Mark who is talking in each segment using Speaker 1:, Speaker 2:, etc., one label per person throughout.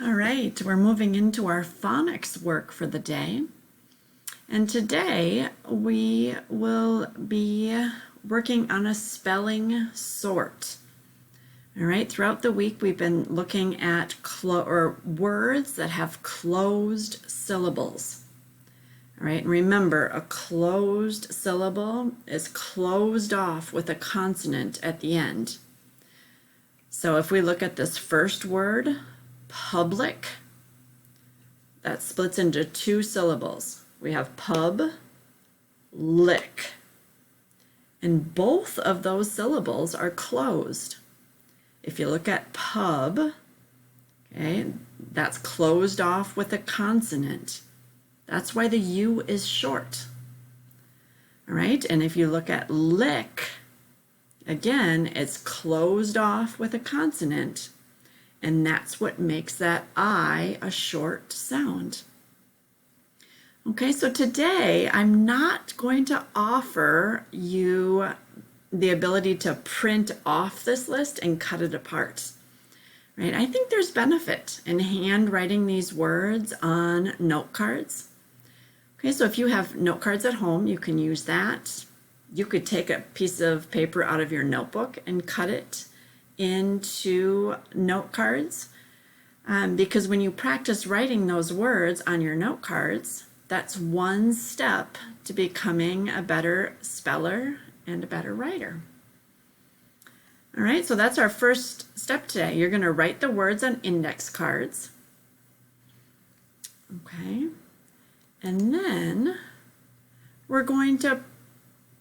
Speaker 1: All right, we're moving into our phonics work for the day. And today we will be working on a spelling sort. All right, throughout the week we've been looking at words that have closed syllables. All right, and remember, a closed syllable is closed off with a consonant at the end. So if we look at this first word, public, that splits into two syllables. We have pub, lick. And both of those syllables are closed. If you look at pub, okay, that's closed off with a consonant. That's why the U is short. All right, and if you look at lick, again, it's closed off with a consonant, and that's what makes that I a short sound. Okay, so today I'm not going to offer you the ability to print off this list and cut it apart. Right? I think there's benefit in handwriting these words on note cards. Okay, so if you have note cards at home, you can use that. You could take a piece of paper out of your notebook and cut it into note cards. Because when you practice writing those words on your note cards, that's one step to becoming a better speller and a better writer. All right, so that's our first step today. You're going to write the words on index cards. Okay, and then we're going to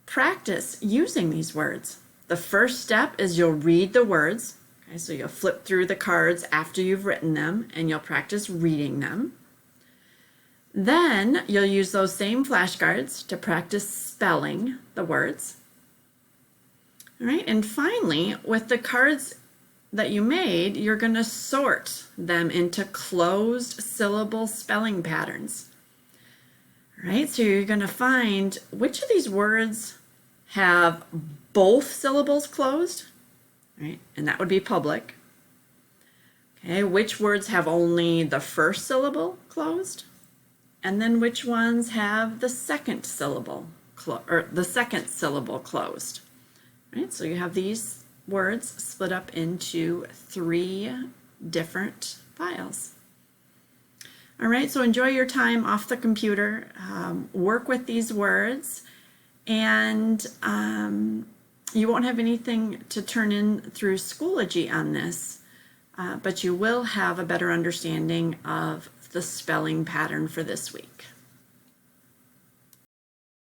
Speaker 1: practice using these words. The first step is you'll read the words. Okay, so you'll flip through the cards after you've written them and you'll practice reading them. Then you'll use those same flashcards to practice spelling the words. All right, and finally, with the cards that you made, you're going to sort them into closed syllable spelling patterns. All right, so you're going to find which of these words have both syllables closed, right? And that would be public. Okay, which words have only the first syllable closed? And then which ones have the second syllable closed? Right? So you have these words split up into 3 different files. All right, so enjoy your time off the computer, work with these words, and you won't have anything to turn in through Schoology on this, but you will have a better understanding of the spelling pattern for this week.